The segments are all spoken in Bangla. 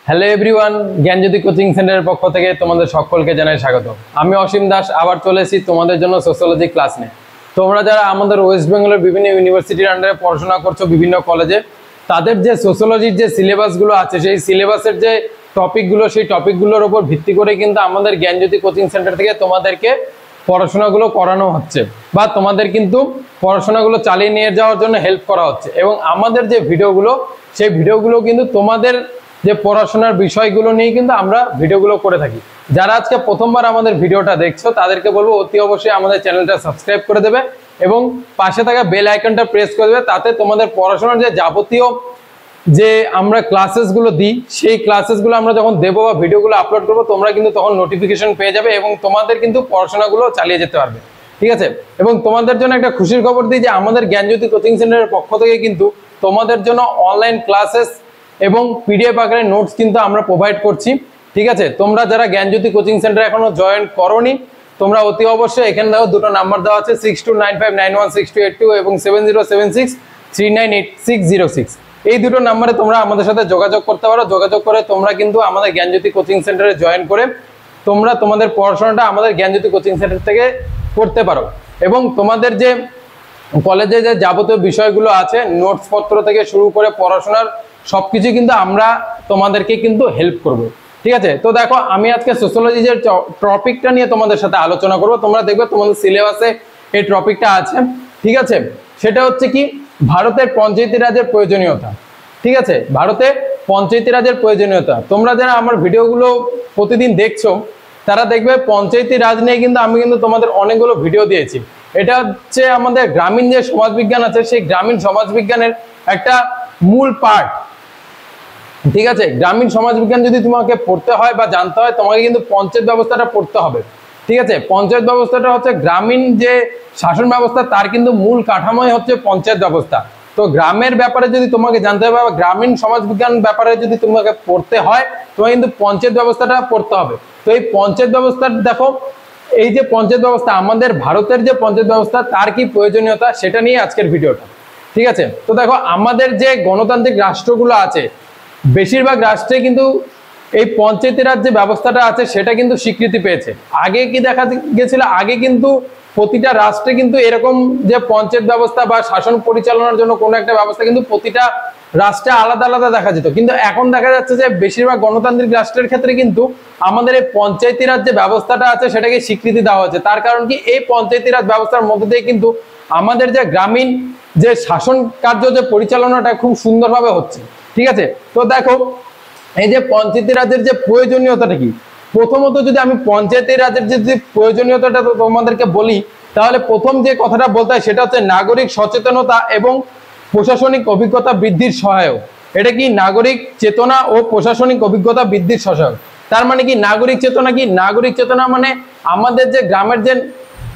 হ্যালো এভরিওয়ান, জ্ঞানজ্যোতি কোচিং সেন্টারের পক্ষ থেকে তোমাদের সকলকে জানাই স্বাগত। আমি অসীম দাস আবার চলে এসেছি তোমাদের জন্য সোশ্যোলজি ক্লাস নিয়ে। তোমরা যারা আমাদের ওয়েস্ট বেঙ্গলের বিভিন্ন ইউনিভার্সিটির আন্ডারে পড়াশোনা করছো বিভিন্ন কলেজে, তাদের যে সোশ্যোলজির যে সিলেবাসগুলো আছে সেই সিলেবাসের যে টপিকগুলো, সেই টপিকগুলোর উপর ভিত্তি করে কিন্তু আমাদের জ্ঞানজ্যোতি কোচিং সেন্টার থেকে তোমাদেরকে পড়াশোনাগুলো করানো হচ্ছে বা তোমাদের কিন্তু পড়াশোনাগুলো চালিয়ে নিয়ে যাওয়ার জন্য হেল্প করা হচ্ছে। এবং আমাদের যে ভিডিওগুলো, সেই ভিডিওগুলো কিন্তু তোমাদের যে পড়াশোনার বিষয়গুলো নিয়ে কিন্তু আমরা ভিডিওগুলো করে থাকি। যারা আজকে প্রথমবার আমাদের ভিডিওটা দেখছো তাদেরকে বলবো অতি অবশ্যই আমাদের চ্যানেলটা সাবস্ক্রাইব করে দেবে এবং পাশে থাকা বেল আইকনটা প্রেস করে দেবে। তাতে তোমাদের পড়াশোনার যে যাবতীয় যে আমরা ক্লাসেসগুলো দিই, সেই ক্লাসেসগুলো আমরা যখন দেবো বা ভিডিওগুলো আপলোড করবো, তোমরা কিন্তু তখন নোটিফিকেশন পেয়ে যাবে এবং তোমাদের কিন্তু পড়াশোনাগুলো চালিয়ে যেতে পারবে। ঠিক আছে? এবং তোমাদের জন্য একটা খুশির খবর দিই যে আমাদের জ্ঞানজ্যোতি কোচিং সেন্টারের পক্ষ থেকে কিন্তু তোমাদের জন্য অনলাইন ক্লাসেস এবং পিডিএফ আকারে নোটস কিন্তু আমরা প্রোভাইড করছি। ঠিক আছে? তোমরা যারা জ্ঞানজ্যোতি কোচিং সেন্টার এখনো জয়েন করোনি, তোমরা অতি অবশ্যই এখানে দেখো দুটো নাম্বার দেওয়া আছে 6295916282 এবং 7076398606। এই দুটো নাম্বারে তোমরা আমাদের সাথে যোগাযোগ করতে পারো। যোগাযোগ করে তোমরা কিন্তু আমাদের জ্ঞানজ্যোতি কোচিং সেন্টারে জয়েন করে তোমরা তোমাদের পড়াশোনাটা আমাদের জ্ঞানজ্যোতি কোচিং সেন্টার থেকে করতে পারো। এবং তোমাদের যে কলেজে যে যাবতীয় বিষয়গুলো আছে, নোটস পত্র থেকে শুরু করে পড়াশোনার সবকিছু কিন্তু আমরা তোমাদেরকে কিন্তু হেল্প করব। ঠিক আছে? তো দেখো, আমি আজকে সোশ্যোলজি যে টপিকটা নিয়ে তোমাদের সাথে আলোচনা করব। তোমরা দেখবে তোমাদের সিলেবাসে এই টপিকটা আছে। ঠিক আছে? সেটা হচ্ছে কি, ভারতের পঞ্চায়েতি রাজের প্রয়োজনীয়তা। ঠিক আছে? ভারতে পঞ্চায়েতি রাজের প্রয়োজনীয়তা। তোমরা যারা আমার ভিডিওগুলো প্রতিদিন দেখছো তারা দেখবে পঞ্চায়েতি রাজ নিয়ে কিন্তু আমি কিন্তু তোমাদের অনেকগুলো ভিডিও দিয়েছি। এটা হচ্ছে আমাদের গ্রামীণ যে সমাজবিজ্ঞান আছে, সেই গ্রামীণ সমাজবিজ্ঞানের একটা মূল পার্ট। ঠিক আছে? গ্রামীণ সমাজবিজ্ঞান যদি তোমাকে পড়তে হয় বা জানতে হয়, তোমাকে কিন্তু পঞ্চায়েত ব্যবস্থাটা পড়তে হবে। ঠিক আছে? পঞ্চায়েত ব্যবস্থাটা হচ্ছে গ্রামীণ যে শাসন ব্যবস্থা, তার কিন্তু মূল কাঠামোই হচ্ছে পঞ্চায়েত ব্যবস্থা। তো গ্রামের ব্যাপারে যদি তোমাকে জানতে হবে বা গ্রামীণ সমাজবিজ্ঞান ব্যাপারে যদি তোমাকে পড়তে হয়, তোমাকে কিন্তু পঞ্চায়েত ব্যবস্থাটা পড়তে হবে। তো এই পঞ্চায়েত ব্যবস্থা দেখো, এই যে পঞ্চায়েত ব্যবস্থা, আমাদের ভারতের যে পঞ্চায়েত ব্যবস্থা, তার কি প্রয়োজনীয়তা সেটা নিয়ে আজকের ভিডিওটা। ঠিক আছে? তো দেখো, আমাদের যে গণতান্ত্রিক রাষ্ট্রগুলো আছে, বেশিরভাগ রাষ্ট্রে কিন্তু এই পঞ্চায়েতি রাজ যে ব্যবস্থাটা আছে সেটা কিন্তু স্বীকৃতি পেয়েছে। আগে কি দেখা গেছিল, আগে কিন্তু প্রতিটা রাষ্ট্রে কিন্তু এরকম যে পঞ্চায়েত ব্যবস্থা বা শাসন পরিচালনার জন্য কোনো একটা ব্যবস্থা কিন্তু প্রতিটা রাষ্ট্রে আলাদা আলাদা দেখা যেত। কিন্তু এখন দেখা যাচ্ছে যে বেশিরভাগ গণতান্ত্রিক রাষ্ট্রের ক্ষেত্রে কিন্তু আমাদের এই পঞ্চায়েতি রাজ যে ব্যবস্থাটা আছে সেটাকে স্বীকৃতি দেওয়া হচ্ছে। তার কারণ কি, এই পঞ্চায়েতি রাজ ব্যবস্থার মধ্যে দিয়ে কিন্তু আমাদের যে গ্রামীণ যে শাসন কার্য যে পরিচালনাটা খুব সুন্দরভাবে হচ্ছে। ঠিক আছে? তো দেখো, এই যে পঞ্চায়েতি রাজের যে প্রয়োজনীয়তাটা কি, প্রথমত যদি আমি পঞ্চায়েতি রাজের যে প্রয়োজনীয়তাটা তোমাদেরকে বলি, তাহলে প্রথম যে কথাটা বলতে হয় সেটা হচ্ছে নাগরিক সচেতনতা এবং প্রশাসনিক অভিজ্ঞতা বৃদ্ধির সহায়ক। এটা কি, নাগরিক চেতনা ও প্রশাসনিক অভিজ্ঞতা বৃদ্ধির সহায়ক। তার মানে কি, নাগরিক চেতনা কি? নাগরিক চেতনা মানে আমাদের যে গ্রামের যে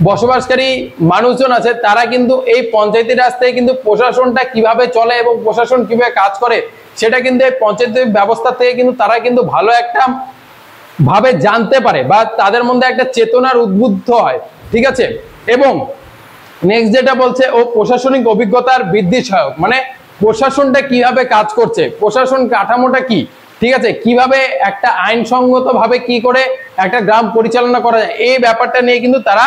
বসবাসকারী মানুষজন আছে, তারা কিন্তু এই পঞ্চায়েতি রাজ থেকে কিন্তু প্রশাসনটা কিভাবে চলে এবং প্রশাসন কিভাবে কাজ করে সেটা কিন্তু এই পঞ্চায়েত ব্যবস্থা থেকে কিন্তু তারা কিন্তু ভালো একটা ভাবে জানতে পারে বা তাদের মধ্যে একটা চেতনার উদ্বুদ্ধ হয়। ঠিক আছে? এবং নেক্সট যেটা বলছে, ও প্রশাসনিক অভিজ্ঞতার বৃদ্ধি সহায়ক, মানে প্রশাসনটা কিভাবে কাজ করছে, প্রশাসন কাঠামোটা কি, ঠিক আছে, কিভাবে একটা আইনসঙ্গত ভাবে কি করে একটা গ্রাম পরিচালনা করা যায়, এই ব্যাপারটা নিয়ে কিন্তু তারা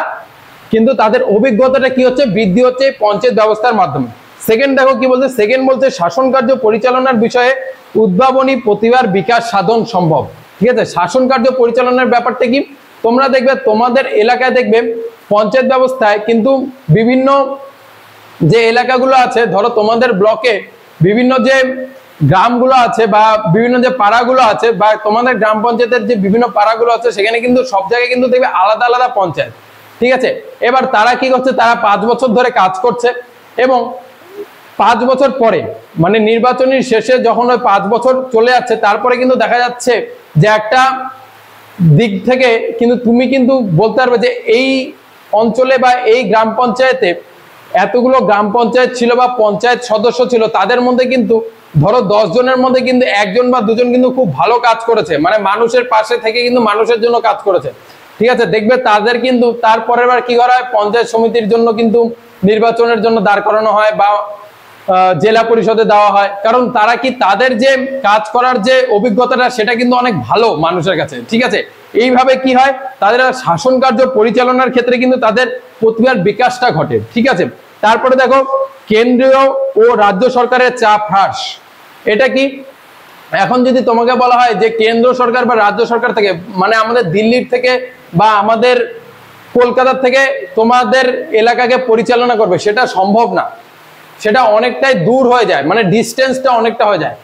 কিন্তু তাদের অভিজ্ঞতাটা কি হচ্ছে, বৃদ্ধি হচ্ছে পঞ্চায়েত ব্যবস্থার মাধ্যমে। সেকেন্ড দেখো কি বলছে, সেকেন্ড বলছে শাসন কার্য পরিচালনার বিষয়ে উদ্ভাবনী প্রতিভার বিকাশ সাধন সম্ভব। ঠিক আছে? শাসন কার্য পরিচালনার ব্যাপারটা কি, তোমরা দেখবে তোমাদের এলাকায় দেখবে পঞ্চায়েত ব্যবস্থায় কিন্তু বিভিন্ন যে এলাকাগুলো আছে, ধরো তোমাদের ব্লকে বিভিন্ন যে গ্রামগুলো আছে বা বিভিন্ন যে পাড়াগুলো আছে বা তোমাদের গ্রাম পঞ্চায়েতের যে বিভিন্ন পাড়াগুলো আছে, সেখানে কিন্তু সব জায়গায় কিন্তু দেখবে আলাদা আলাদা পঞ্চায়েত। ঠিক আছে? এবার তারা কি করছে, তারা 5 বছর ধরে কাজ করছে এবং 5 বছর পরে মানে নির্বাচনের শেষে যখন ওই 5 বছর চলে যাচ্ছে, তারপরে কিন্তু দেখা যাচ্ছে যে একটা দিক থেকে কিন্তু তুমি কিন্তু বলতে পারবে যে এই অঞ্চলে বা এই গ্রাম পঞ্চায়েতে এতগুলো গ্রাম পঞ্চায়েত ছিল বা পঞ্চায়েত সদস্য ছিল, তাদের মধ্যে কিন্তু ধরো 10 জনের মধ্যে কিন্তু 1 জন বা 2 জন কিন্তু খুব ভালো কাজ করেছে, মানে মানুষের পাশে থেকে কিন্তু মানুষের জন্য কাজ করেছে। ঠিক আছে? দেখবে তাদের কিন্তু তারপরের বার কি করা হয়, পঞ্চায়েত সমিতির জন্য কিন্তু নির্বাচনের জন্য দাঁড় করানো হয় বা জেলা পরিষদে দেওয়া হয়, কারণ তারা কি তাদের যে কাজ করার যে অভিজ্ঞতাটা সেটা কিন্তু অনেক ভালো মানুষের কাছে, ঠিক আছে। এইভাবে কি হয়, তাদের শাসন কার্য পরিচালনার ক্ষেত্রে কিন্তু তাদের প্রতিভার বিকাশটা ঘটে, ঠিক আছে। তারপরে দেখো কেন্দ্রীয় ও রাজ্য সরকারের চাপ হ্রাস। এটা কি, এখন যদি তোমাকে বলা হয় যে কেন্দ্র সরকার বা রাজ্য সরকার থেকে, মানে আমাদের দিল্লির থেকে বা আমাদের কলকাতার থেকে তোমাদের এলাকাকে পরিচালনা করবে, সেটা সম্ভব না, সেটা অনেকটাই দূর হয়ে যায়, মানে ডিস্টেন্সটা অনেকটা হয়ে যায়।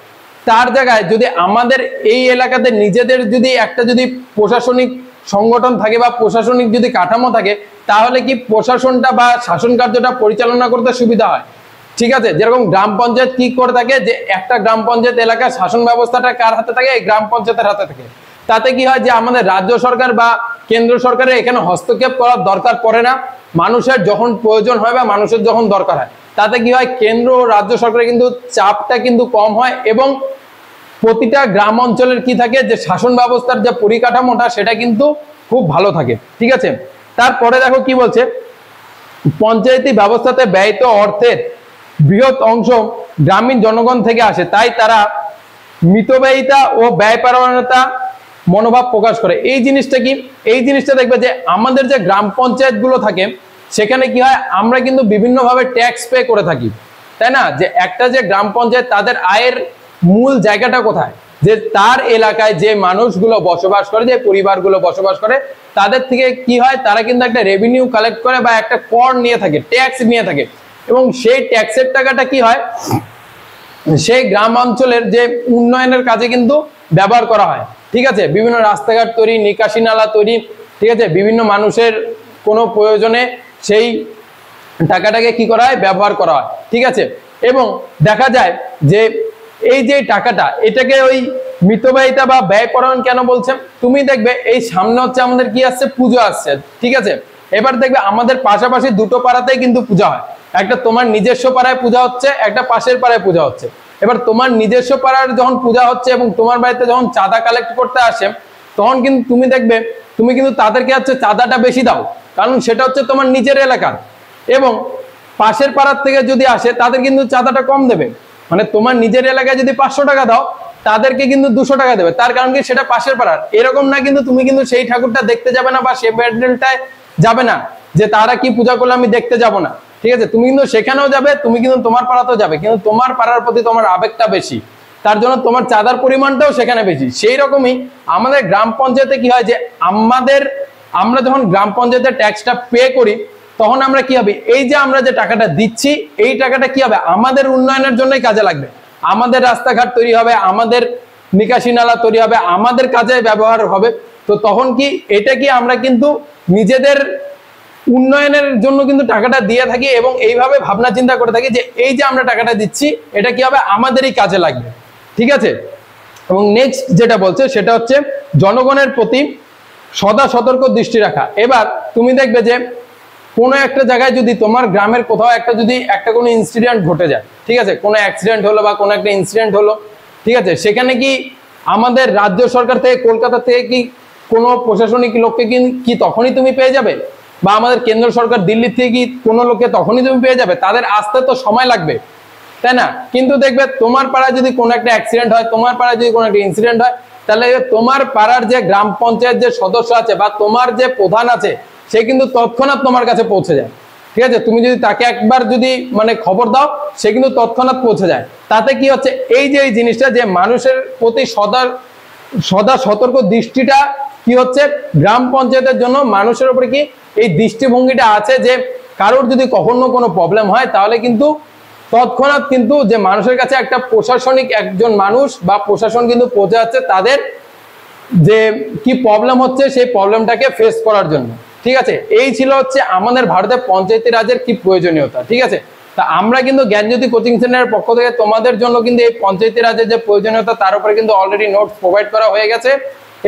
তার জায়গায় যদি আমাদের এই এলাকাতে নিজেদের যদি একটা যদি প্রশাসনিক সংগঠন থাকে বা প্রশাসনিক যদি কাঠামো থাকে, তাহলে কি প্রশাসনটা বা শাসন কার্যটা পরিচালনা করতে সুবিধা হয়, ঠিক আছে। যেরকম গ্রাম পঞ্চায়েত কি করে থাকে, যে একটা গ্রাম পঞ্চায়েত এলাকার শাসন ব্যবস্থাটা কার হাতে থাকে, এই গ্রাম পঞ্চায়েতের হাতে থাকে। তাতে কি হয় যে আমাদের রাজ্য সরকার বা কেন্দ্র সরকারের এখানে হস্তক্ষেপ করার দরকার পড়ে না। মানুষের যখন প্রয়োজন হয় বা মানুষের যখন দরকার হয়, তাতে কি হয়, কেন্দ্র ও রাজ্য সরকারের কিন্তু চাপটা কিন্তু কম হয় এবং প্রতিটা গ্রাম অঞ্চলের কি থাকে, যে শাসন ব্যবস্থার যে পরিকাঠামোটা সেটা কিন্তু খুব ভালো থাকে, ঠিক আছে। তারপরে দেখো কি বলছে, পঞ্চায়েতি ব্যবস্থাতে ব্যয়িত অর্থের বৃহৎ অংশ গ্রামীণ জনগণ থেকে আসে, তাই তারা মিতব্যয়িতা ও ব্যয়পরায়ণতা মনোভাব প্রকাশ করে। এই জিনিসটা কি, এই জিনিসটা দেখবে যে আমাদের যে গ্রাম পঞ্চায়েত গুলো থাকে সেখানে কি হয়, আমরা কিন্তু বিভিন্নভাবে ট্যাক্স পে করে থাকি, তাই না। যে একটা যে গ্রাম পঞ্চায়েত, তাদের আয়ের মূল জায়গাটা কোথায়, যে তার এলাকায় যে মানুষগুলো বসবাস করে, যে পরিবারগুলো বসবাস করে, তাদের থেকে কি হয়, তারা কিন্তু একটা রেভিনিউ কালেক্ট করে বা একটা কর নিয়ে থাকে, ট্যাক্স নিয়ে থাকে, এবং সেই ট্যাক্সের টাকাটা কি হয়, সেই গ্রাম অঞ্চলের যে উন্নয়নের কাজে কিন্তু ব্যবহার করা হয়, ঠিক আছে। বিভিন্ন রাস্তাঘাট তৈরি, নিকাশি নালা তৈরি, ঠিক আছে, বিভিন্ন মানুষের কোনো প্রয়োজনে সেই টাকাটাকে কি করা হয়, ব্যবহার করা হয়, ঠিক আছে। এবং দেখা যায় যে এই যে টাকাটা, এটাকে ওই মিতব্যয়িতা বা ব্যয়পরায়ণ কেন বলছেন, তুমি দেখবে এই সামনে হচ্ছে আমাদের কি আসছে, পুজো আসছে, ঠিক আছে। এবার দেখবে আমাদের পাশাপাশি দুটো পাড়াতেই কিন্তু পূজা হয়, একটা তোমার নিজস্ব পাড়ায় পূজা হচ্ছে, একটা পাশের পাড়ায় পূজা হচ্ছে। এবার তোমার নিজস্ব পাড়ার যখন পূজা হচ্ছে এবং তোমার বাড়িতে যখন চাঁদা কালেক্ট করতে আসে, তখন কিন্তু তুমি দেখবে তুমি কিন্তু তাদেরকে হচ্ছে চাঁদাটা বেশি দাও, কারণ সেটা হচ্ছে তোমার নিজের এলাকার। এবং পাশের পাড়ার থেকে যদি আসে, তাদের কিন্তু চাঁদাটা কম দেবে, মানে তোমার নিজের এলাকায় যদি 500 টাকা দাও, তাদেরকে কিন্তু 200 টাকা দেবে, তার কারণ কি, সেটা পাশের পাড়ার। এরকম না কিন্তু তুমি কিন্তু সেই ঠাকুরটা দেখতে যাবে না বা সেই প্যান্ডেলটায় যাবে না, যে তারা কি পূজা করলে আমি দেখতে যাব না, ঠিক আছে। তুমি কিন্তু সেখানেও যাবে, তুমি কিন্তু তোমার পাড়াতেও যাবে, কিন্তু তোমার পাড়ার প্রতি তোমার আবেগটা বেশি, তার জন্য তোমার চাঁদার পরিমাণটাও সেখানে বেশি। সেই রকমই আমাদের গ্রাম পঞ্চায়েতে কি হয়, যে আমরা যখন গ্রাম পঞ্চায়েতের ট্যাক্সটা পে করি, তখন আমরা কি হবে, এই যে আমরা যে টাকাটা দিচ্ছি, এই টাকাটা কি হবে, আমাদের উন্নয়নের জন্যই কাজে লাগবে, আমাদের রাস্তাঘাট তৈরি হবে, আমাদের নিকাশি নালা তৈরি হবে, আমাদের কাজে ব্যবহার হবে। তো তখন কি, এটা কি আমরা কিন্তু নিজেদের উন্নয়নের জন্য কিন্তু টাকাটা দিয়ে থাকি, এবং এইভাবে ভাবনা চিন্তা করে থাকি যে এই যে আমরা টাকাটা দিচ্ছি, এটা কি হবে, আমাদেরই কাজে লাগবে, ঠিক আছে। এবং নেক্সট যেটা বলছে সেটা হচ্ছে জনগণের প্রতি সদা সতর্ক দৃষ্টি রাখা। এবার তুমি দেখবে যে কোনো একটা জায়গায় যদি তোমার গ্রামের কোথাও একটা কোনো ইনসিডেন্ট ঘটে যায়, ঠিক আছে, কোনো অ্যাক্সিডেন্ট হলো বা কোনো একটা ইনসিডেন্ট হলো, ঠিক আছে, সেখানে কি আমাদের রাজ্য সরকার থেকে, কলকাতা থেকে কি কোনো প্রশাসনিক লোককে কি তখনই তুমি পেয়ে যাবে, বা আমাদের কেন্দ্র সরকার দিল্লি থেকে কি কোনো লোককে তখনই তুমি পেয়ে যাবে, তাদের আসতে তো সময় লাগবে, তাই না। কিন্তু দেখবে তোমার পাড়ায় যদি কোনো একটা অ্যাক্সিডেন্ট হয়, তোমার পাড়ায় যদি কোনো একটা ইনসিডেন্ট হয়, তাহলে তোমার পাড়ার যে গ্রাম পঞ্চায়েত যে সদস্য আছে বা তোমার যে প্রধান আছে, সে কিন্তু তৎক্ষণাৎ তোমার কাছে পৌঁছে যায়, ঠিক আছে। তুমি যদি তাকে একবার যদি মানে খবর দাও, সে কিন্তু তৎক্ষণাৎ পৌঁছে যায়। তাতে কি হচ্ছে, এই যে এই জিনিসটা, যে মানুষের প্রতি সদা সতর্ক দৃষ্টিটা কি হচ্ছে, গ্রাম পঞ্চায়েতের জন্য মানুষের উপরে কি এই দৃষ্টিভঙ্গিটা আছে, যে কারোর যদি কখনো কোনো প্রবলেম হয়, তাহলে কিন্তু তৎক্ষণাৎ কিন্তু যে মানুষের কাছে একটা প্রশাসনিক একজন মানুষ বা প্রশাসন কিন্তু পৌঁছে যাচ্ছে তাদের যে কি প্রবলেম হচ্ছে, সেই প্রবলেমটাকে ফেস করার জন্য, ঠিক আছে। এই ছিল হচ্ছে আমাদের ভারতের পঞ্চায়েতি রাজের কি প্রয়োজনীয়তা, ঠিক আছে। তা আমরা কিন্তু জ্ঞানজ্যোতি কোচিং সেন্টারের পক্ষ থেকে তোমাদের জন্য কিন্তু এই পঞ্চায়েতি রাজের যে প্রয়োজনীয়তা, তার উপরে কিন্তু অলরেডি নোটস প্রোভাইড করা হয়ে গেছে।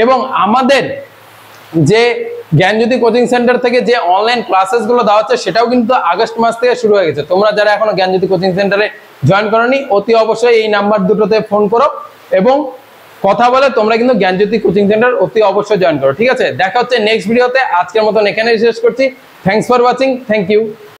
এবং আমাদের যে জ্ঞানজ্যোতি কোচিং সেন্টার থেকে যে অনলাইন ক্লাসেস গুলো দেওয়া হচ্ছে, সেটাও কিন্তু আগস্ট মাস থেকে শুরু হয়ে গেছে। তোমরা যারা এখনো জ্ঞানজ্যোতি কোচিং সেন্টারে জয়েন করোনি, অতি অবশ্যই এই নাম্বার দুটোতে ফোন করো এবং কথা বলে তোমরা কিন্তু জ্ঞানজ্যোতি কোচিং সেন্টার অতি অবশ্যই জয়েন করো, ঠিক আছে। দেখা হচ্ছে নেক্সট ভিডিওতে। আজকের মতন এখানেই শেষ করছি। Thanks for watching, thank you.